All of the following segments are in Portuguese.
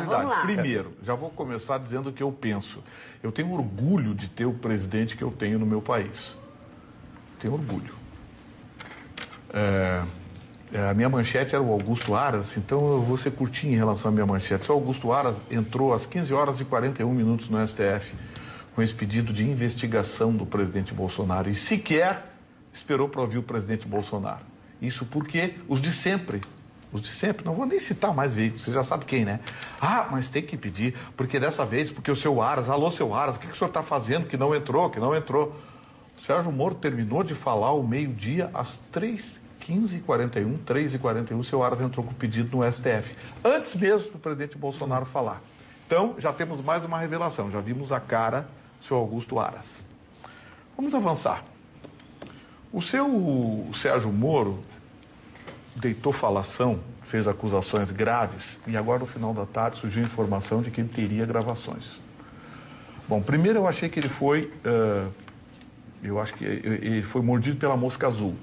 responsabilidade. Primeiro, já vou começar dizendo o que eu penso. Eu tenho orgulho de ter o presidente que eu tenho no meu país. Tenho orgulho. A minha manchete era o Augusto Aras, então eu vou ser curtinho em relação à minha manchete. O Augusto Aras entrou às 15 horas e 41 minutos no STF com esse pedido de investigação do presidente Bolsonaro e sequer esperou para ouvir o presidente Bolsonaro. Isso porque os de sempre, não vou nem citar mais veículos, você já sabe quem, né? Ah, mas tem que pedir, porque dessa vez, porque o seu Aras, alô, seu Aras, o que o senhor está fazendo que não entrou? O Sérgio Moro terminou de falar ao meio-dia, às 3h41, o seu Aras entrou com o pedido no STF, antes mesmo do presidente Bolsonaro falar. Então, já temos mais uma revelação, já vimos a cara do seu Augusto Aras. Vamos avançar. O seu Sérgio Moro deitou falação, fez acusações graves e agora, no final da tarde, surgiu a informação de que ele teria gravações. Bom, primeiro eu achei que ele foi... ele foi mordido pela mosca azul.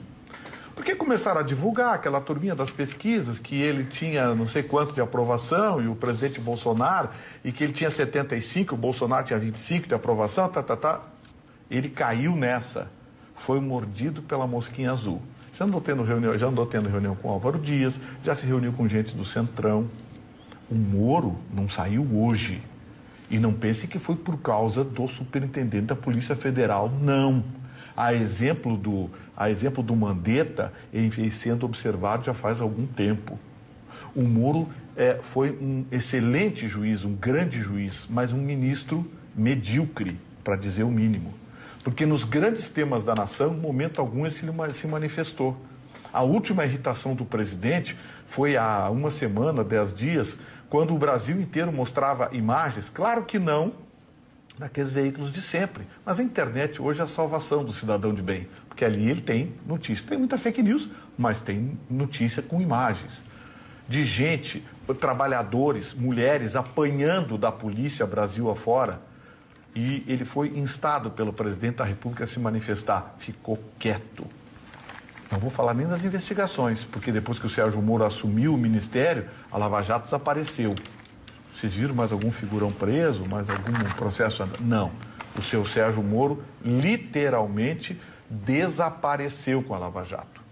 Porque começaram a divulgar aquela turminha das pesquisas que ele tinha não sei quanto de aprovação e o presidente Bolsonaro, e que ele tinha 75, o Bolsonaro tinha 25 de aprovação, Ele caiu nessa. Foi mordido pela mosquinha azul. Já andou tendo reunião com o Álvaro Dias, já se reuniu com gente do Centrão. O Moro não saiu hoje. E não pense que foi por causa do superintendente da Polícia Federal, não. A exemplo do Mandetta, ele vem sendo observado já faz algum tempo. O Moro foi um excelente juiz, um grande juiz, mas um ministro medíocre, para dizer o mínimo. Porque nos grandes temas da nação, em momento algum, ele se manifestou. A última irritação do presidente foi há uma semana, 10 dias, quando o Brasil inteiro mostrava imagens, claro que não daqueles veículos de sempre, mas a internet hoje é a salvação do cidadão de bem, porque ali ele tem notícia. Tem muita fake news, mas tem notícia com imagens. De gente, trabalhadores, mulheres apanhando da polícia Brasil afora. E ele foi instado pelo presidente da República a se manifestar. Ficou quieto. Não vou falar nem das investigações, porque depois que o Sérgio Moro assumiu o ministério, a Lava Jato desapareceu. Vocês viram mais algum figurão preso, mais algum processo? Não. O seu Sérgio Moro literalmente desapareceu com a Lava Jato.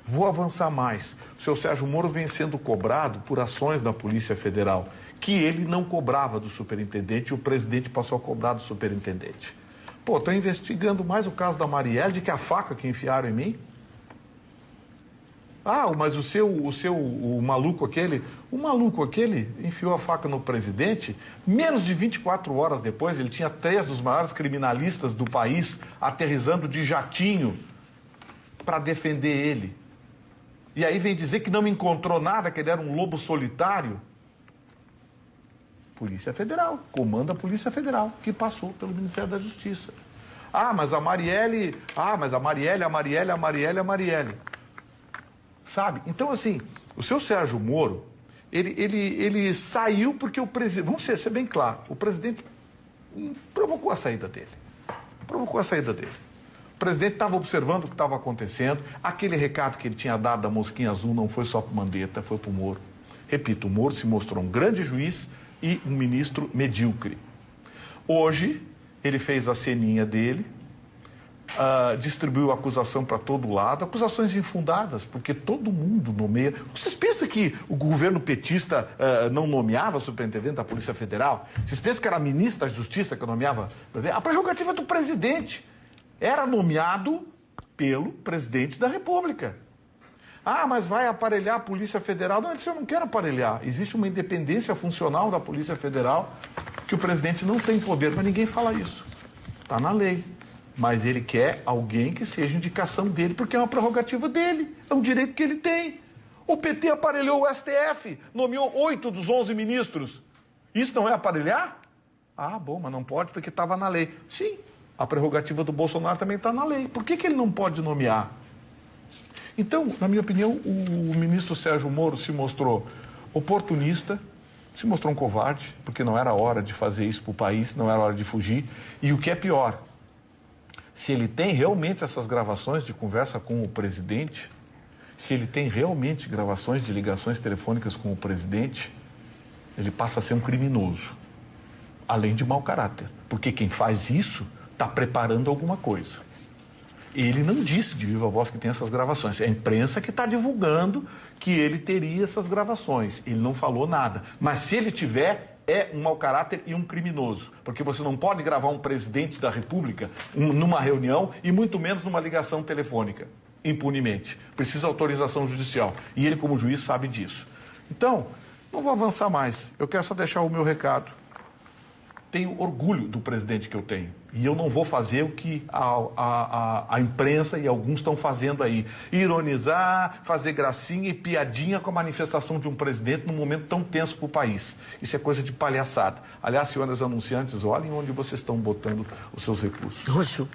Vou avançar mais. O seu Sérgio Moro vem sendo cobrado por ações da Polícia Federal, que ele não cobrava do superintendente e o presidente passou a cobrar do superintendente. Pô, estou investigando mais o caso da Marielle do que a faca que enfiaram em mim. Ah, mas o maluco aquele enfiou a faca no presidente, menos de 24 horas depois, ele tinha 3 dos maiores criminalistas do país aterrissando de jatinho para defender ele. E aí vem dizer que não encontrou nada, que ele era um lobo solitário. Polícia Federal, comanda a Polícia Federal, que passou pelo Ministério da Justiça. Ah, mas a Marielle, Sabe? Então, assim, o seu Sérgio Moro, ele saiu porque o presidente, vamos ser bem claro, o presidente provocou a saída dele. O presidente estava observando o que estava acontecendo, aquele recado que ele tinha dado da mosquinha azul não foi só para o Mandetta, foi para o Moro. Repito, o Moro se mostrou um grande juiz e um ministro medíocre. Hoje, ele fez a ceninha dele, distribuiu acusação para todo lado, acusações infundadas, porque todo mundo nomeia. Vocês pensam que o governo petista não nomeava superintendente da Polícia Federal? Vocês pensam que era ministro da Justiça que nomeava? A prerrogativa do presidente era nomeado pelo presidente da República. Ah, mas vai aparelhar a Polícia Federal? Não, ele disse, eu não quero aparelhar. Existe uma independência funcional da Polícia Federal que o presidente não tem poder, mas ninguém fala isso. Está na lei. Mas ele quer alguém que seja indicação dele, porque é uma prerrogativa dele, é um direito que ele tem. O PT aparelhou o STF, nomeou 8 dos 11 ministros. Isso não é aparelhar? Ah, bom, mas não pode porque estava na lei. Sim, a prerrogativa do Bolsonaro também está na lei. Por que ele não pode nomear? Então, na minha opinião, o ministro Sérgio Moro se mostrou oportunista, se mostrou um covarde, porque não era hora de fazer isso para o país, não era hora de fugir. E o que é pior, se ele tem realmente essas gravações de conversa com o presidente, se ele tem realmente gravações de ligações telefônicas com o presidente, ele passa a ser um criminoso, além de mau caráter. Porque quem faz isso está preparando alguma coisa. Ele não disse de viva voz que tem essas gravações. É a imprensa que está divulgando que ele teria essas gravações. Ele não falou nada. Mas se ele tiver, é um mau caráter e um criminoso. Porque você não pode gravar um presidente da República numa reunião e muito menos numa ligação telefônica, impunemente. Precisa autorização judicial. E ele, como juiz, sabe disso. Então, não vou avançar mais. Eu quero só deixar o meu recado. Tenho orgulho do presidente que eu tenho. E eu não vou fazer o que a imprensa e alguns estão fazendo aí. Ironizar, fazer gracinha e piadinha com a manifestação de um presidente num momento tão tenso para o país. Isso é coisa de palhaçada. Aliás, senhoras anunciantes, olhem onde vocês estão botando os seus recursos. Roxo.